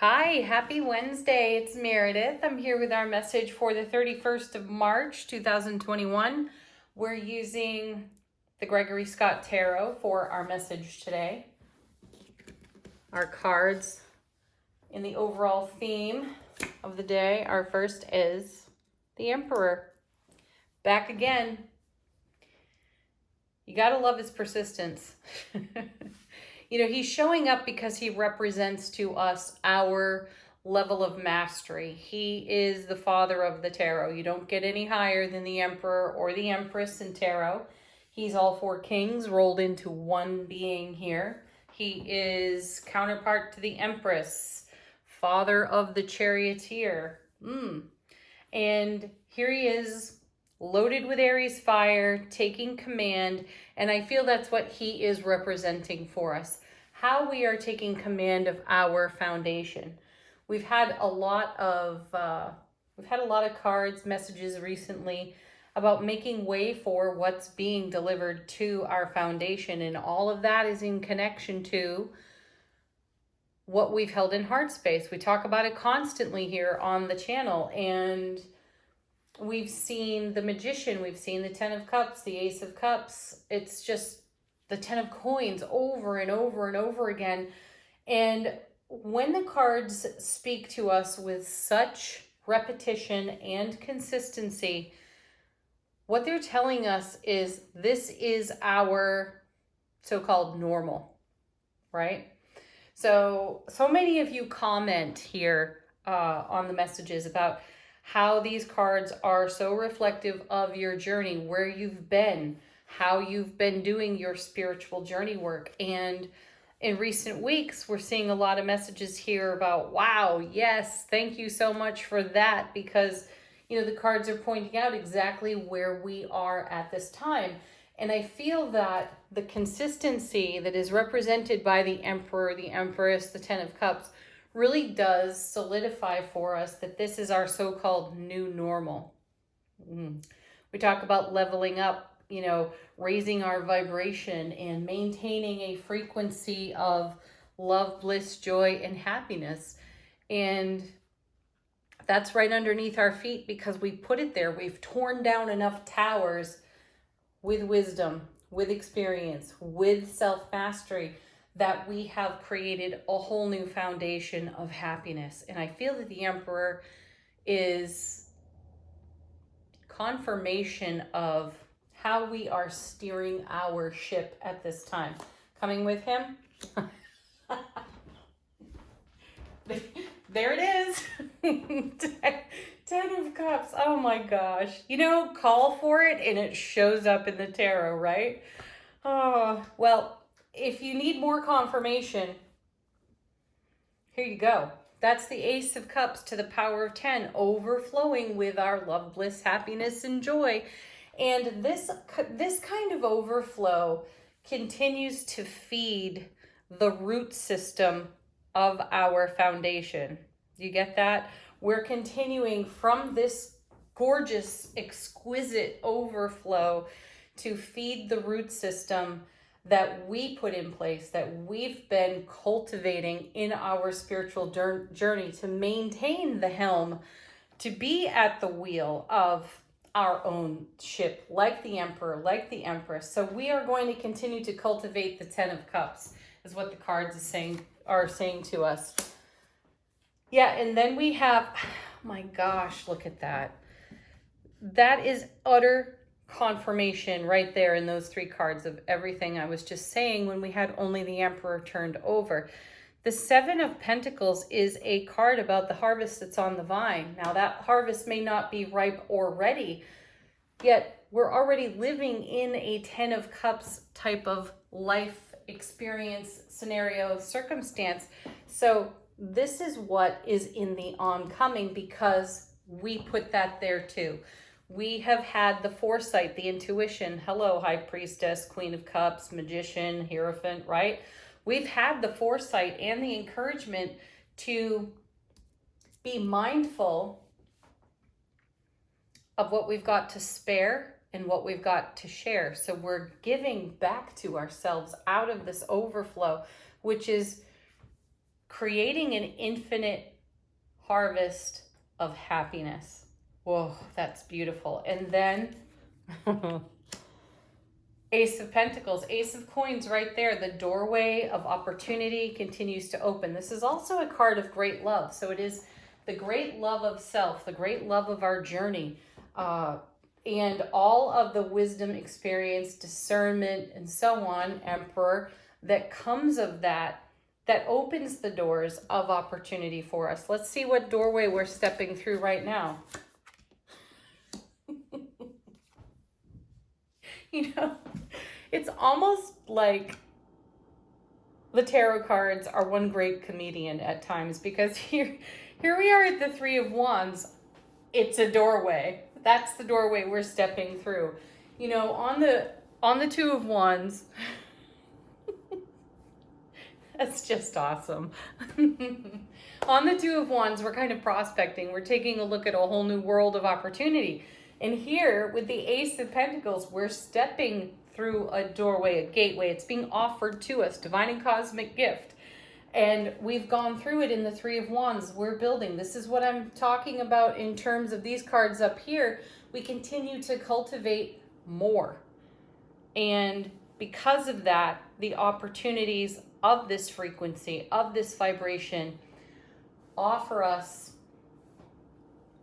Hi, happy Wednesday. It's Meredith. I'm here with our message for the 31st of March, 2021. We're using the Gregory Scott Tarot for our message today. Our cards in the overall theme of the day, our first is the Emperor. Back again. You gotta love his persistence. He's showing up because he represents to us our level of mastery. He is the father of the tarot. You don't get any higher than the Emperor or the Empress in tarot. He's all four kings rolled into one being here. He is counterpart to the Empress, father of the charioteer. And here he is, loaded with Aries fire, taking command, and I feel that's what he is representing for us. How we are taking command of our foundation. We've had a lot of cards, messages recently about making way for what's being delivered to our foundation, and all of that is in connection to what we've held in heart space. We talk about it constantly here on the channel, and we've seen the Magician, we've seen the Ten of Cups, the Ace of Cups. It's just the Ten of Coins over and over and over again. And when the cards speak to us with such repetition and consistency, what they're telling us is this is our so-called normal, right? So many of you comment here on the messages about how these cards are so reflective of your journey, where you've been, how you've been doing your spiritual journey work. And in recent weeks, we're seeing a lot of messages here about, wow, yes, thank you so much for that, because, the cards are pointing out exactly where we are at this time. And I feel that the consistency that is represented by the Emperor, the Empress, the Ten of Cups, really does solidify for us that this is our so-called new normal. We talk about leveling up, raising our vibration and maintaining a frequency of love, bliss, joy, and happiness. And that's right underneath our feet because we put it there. We've torn down enough towers with wisdom, with experience, with self-mastery, that we have created a whole new foundation of happiness. And I feel that the Emperor is confirmation of how we are steering our ship at this time. Coming with him. There it is. Ten of Cups. Oh my gosh. Call for it and it shows up in the tarot, right? Oh, well, if you need more confirmation, here you go. That's the Ace of Cups to the power of 10, overflowing with our love, bliss, happiness, and joy. And this kind of overflow continues to feed the root system of our foundation. You get that? We're continuing from this gorgeous, exquisite overflow to feed the root system that we put in place, that we've been cultivating in our spiritual journey to maintain the helm, to be at the wheel of our own ship, like the Emperor, like the Empress. So we are going to continue to cultivate the Ten of Cups, is what the cards are saying to us. Yeah, and then we have, oh my gosh, look at that. That is utter confirmation right there in those three cards of everything I was just saying when we had only the Emperor turned over. The Seven of Pentacles is a card about the harvest that's on the vine. Now that harvest may not be ripe or ready, yet we're already living in a Ten of Cups type of life experience, scenario, circumstance. So this is what is in the oncoming because we put that there too. We have had the foresight, the intuition. Hello, High Priestess, Queen of Cups, Magician, Hierophant, right? We've had the foresight and the encouragement to be mindful of what we've got to spare and what we've got to share. So we're giving back to ourselves out of this overflow, which is creating an infinite harvest of happiness. Whoa, that's beautiful. And then Ace of Pentacles, Ace of Coins right there. The doorway of opportunity continues to open. This is also a card of great love. So it is the great love of self, the great love of our journey, and all of the wisdom, experience, discernment, and so on, Emperor, that comes of that, that opens the doors of opportunity for us. Let's see what doorway we're stepping through right now. You know, it's almost like the tarot cards are one great comedian at times, because here we are at the Three of Wands. It's a doorway. That's the doorway we're stepping through. You know, on the Two of Wands, that's just awesome. On the Two of Wands, we're kind of prospecting. We're taking a look at a whole new world of opportunity. And here, with the Ace of Pentacles, we're stepping through a doorway, a gateway. It's being offered to us, divine and cosmic gift. And we've gone through it in the Three of Wands. We're building. This is what I'm talking about in terms of these cards up here. We continue to cultivate more. And because of that, the opportunities of this frequency, of this vibration, offer us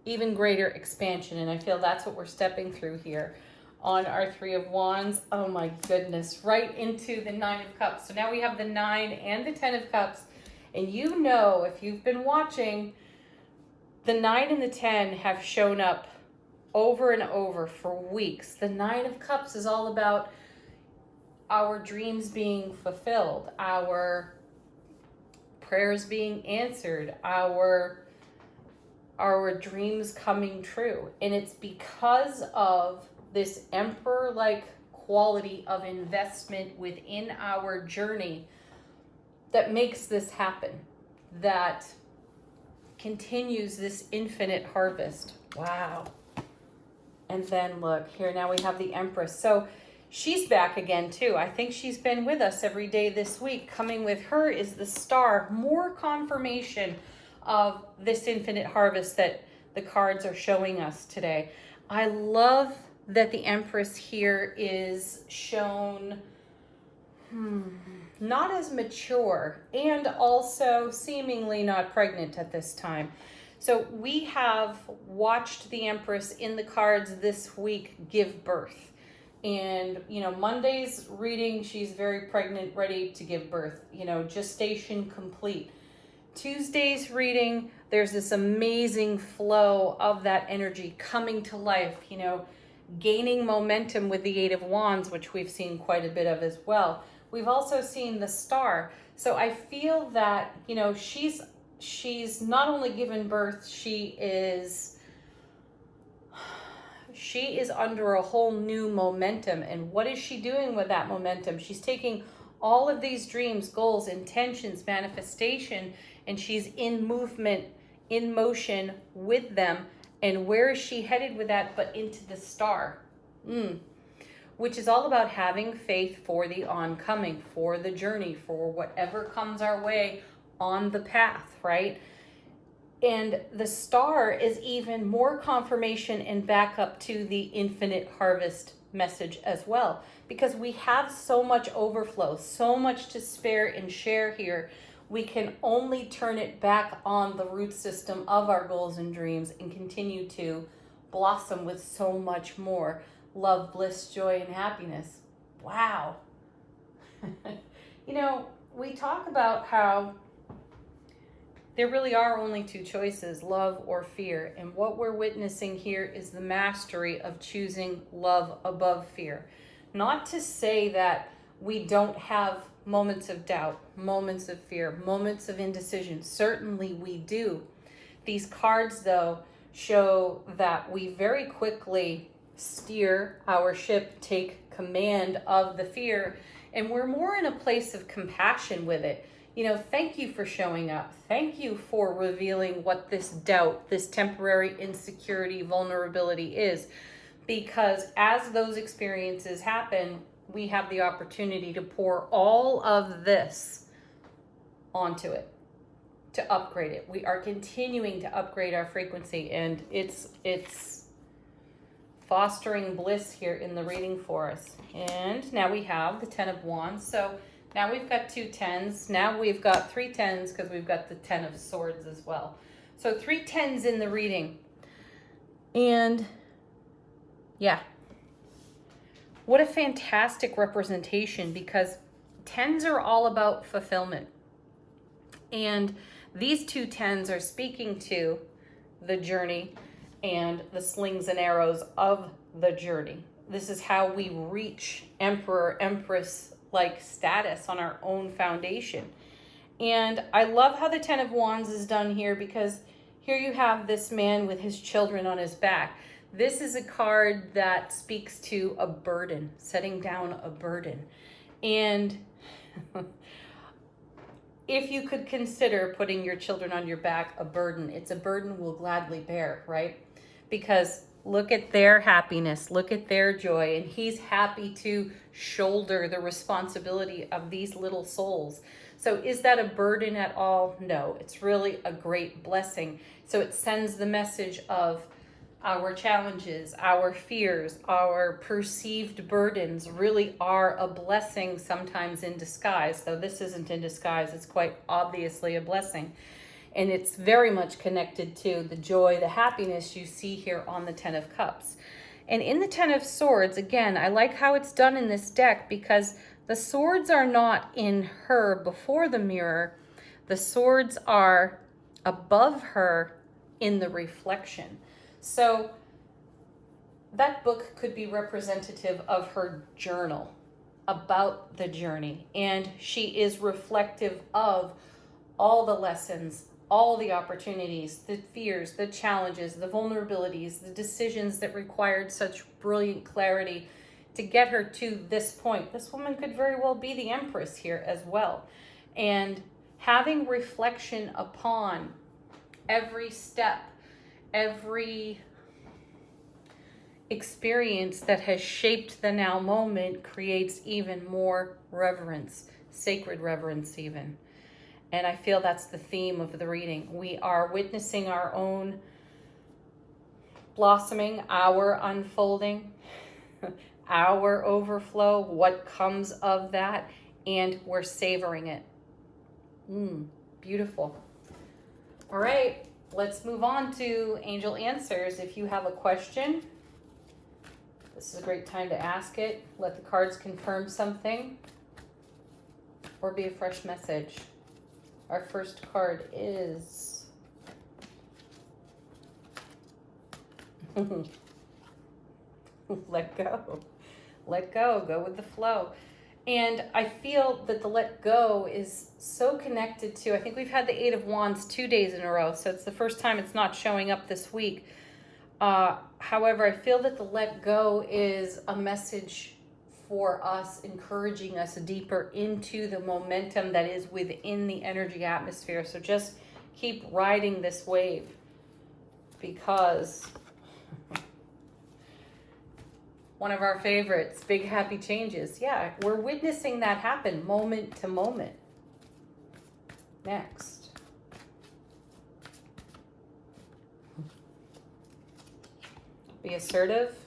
even greater expansion. And I feel that's what we're stepping through here on our Three of Wands. Oh my goodness, right into the Nine of Cups. So now we have the 9 and the 10 of Cups. And you know, if you've been watching, the 9 and the 10 have shown up over and over for weeks. The 9 of Cups is all about our dreams being fulfilled, our prayers being answered, our dreams coming true. And it's because of this Emperor-like quality of investment within our journey that makes this happen, that continues this infinite harvest. Wow. And then look here, now we have the Empress. So she's back again too. I think she's been with us every day this week. Coming with her is the Star. More confirmation of this infinite harvest that the cards are showing us today. I love that the Empress here is shown not as mature, and also seemingly not pregnant at this time. So we have watched the Empress in the cards this week give birth. And, you know, Monday's reading, she's very pregnant, ready to give birth, you know, gestation complete. Tuesday's reading, there's this amazing flow of that energy coming to life, you know, gaining momentum with the Eight of Wands, which we've seen quite a bit of as well. We've also seen the Star. So I feel that, you know, she's not only given birth, she is under a whole new momentum. And what is she doing with that momentum? She's taking all of these dreams, goals, intentions, manifestation, and she's in movement, in motion with them. And where is she headed with that but into the Star? Which is all about having faith for the oncoming, for the journey, for whatever comes our way on the path, right? And the Star is even more confirmation and backup to the infinite harvest message as well, because we have so much overflow, so much to spare and share here. We can only turn it back on the root system of our goals and dreams and continue to blossom with so much more love, bliss, joy, and happiness. Wow. You know, we talk about how there really are only two choices, love or fear. And what we're witnessing here is the mastery of choosing love above fear. Not to say that we don't have moments of doubt, moments of fear, moments of indecision. Certainly we do. These cards, though, show that we very quickly steer our ship, take command of the fear, and we're more in a place of compassion with it. You know, thank you for showing up. Thank you for revealing what this doubt, this temporary insecurity, vulnerability is. Because as those experiences happen, we have the opportunity to pour all of this onto it. to upgrade it. We are continuing to upgrade our frequency, and it's fostering bliss here in the reading for us. And now we have the 10 of Wands. So now we've got 2 10s. Now we've got 3 10s because we've got the 10 of Swords as well. So 3 10s in the reading. And yeah, what a fantastic representation, because 10s are all about fulfillment. And these 2 10s are speaking to the journey and the slings and arrows of the journey. This is how we reach Emperor, Empress like status on our own foundation. And I love how the 10 of Wands is done here, because here you have this man with his children on his back. This is a card that speaks to a burden, setting down a burden. And if you could consider putting your children on your back a burden, it's a burden we'll gladly bear, right? Because look at their happiness, look at their joy, and he's happy to shoulder the responsibility of these little souls. So is that a burden at all? No, it's really a great blessing. So it sends the message of our challenges, our fears, our perceived burdens really are a blessing, sometimes in disguise. Though this isn't in disguise, it's quite obviously a blessing. And it's very much connected to the joy, the happiness you see here on the 10 of Cups. And in the 10 of Swords, again, I like how it's done in this deck, because the swords are not in her before the mirror. The swords are above her in the reflection. So that book could be representative of her journal about the journey. And she is reflective of all the lessons, all the opportunities, the fears, the challenges, the vulnerabilities, the decisions that required such brilliant clarity to get her to this point. This woman could very well be the Empress here as well. And having reflection upon every step, every experience that has shaped the now moment creates even more reverence, sacred reverence even. And I feel that's the theme of the reading. We are witnessing our own blossoming, our unfolding, our overflow, what comes of that, and we're savoring it. Beautiful. All right, let's move on to Angel Answers. If you have a question, this is a great time to ask it. Let the cards confirm something, or be a fresh message. Our first card is let go. Let go. Go with the flow. And I feel that the let go is so connected to, I think we've had the 8 of Wands 2 days in a row, so it's the first time it's not showing up this week. However, I feel that the let go is a message for us, encouraging us deeper into the momentum that is within the energy atmosphere. So just keep riding this wave, because one of our favorites, big happy changes. Yeah, we're witnessing that happen moment to moment. Next. Be assertive.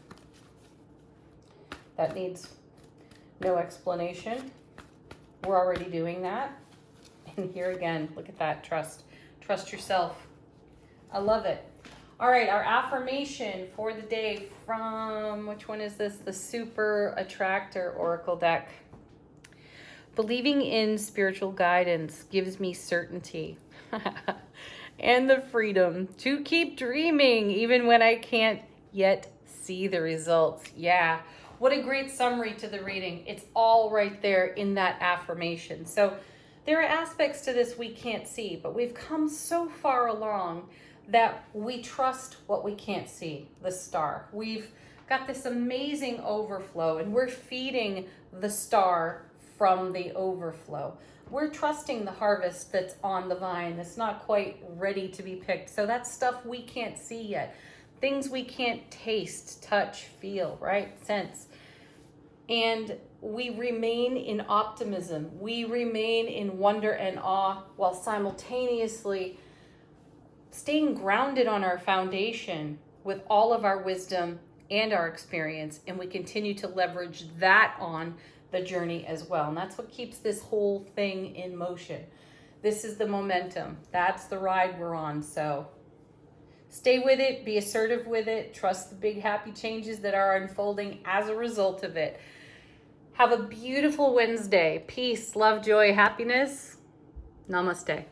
That needs no explanation. We're already doing that. And here again, look at that, trust. Trust yourself. I love it. All right, our affirmation for the day from, which one is this? The Super Attractor Oracle deck. Believing in spiritual guidance gives me certainty and the freedom to keep dreaming even when I can't yet see the results. Yeah. What a great summary to the reading. It's all right there in that affirmation. So there are aspects to this we can't see, but we've come so far along that we trust what we can't see, the star. We've got this amazing overflow, and we're feeding the star from the overflow. We're trusting the harvest that's on the vine that's not quite ready to be picked. So that's stuff we can't see yet. Things we can't taste, touch, feel, right? Sense. And we remain in optimism. We remain in wonder and awe while simultaneously staying grounded on our foundation with all of our wisdom and our experience. And we continue to leverage that on the journey as well. And that's what keeps this whole thing in motion. This is the momentum. That's the ride we're on. So stay with it, be assertive with it, trust the big happy changes that are unfolding as a result of it. Have a beautiful Wednesday. Peace, love, joy, happiness. Namaste.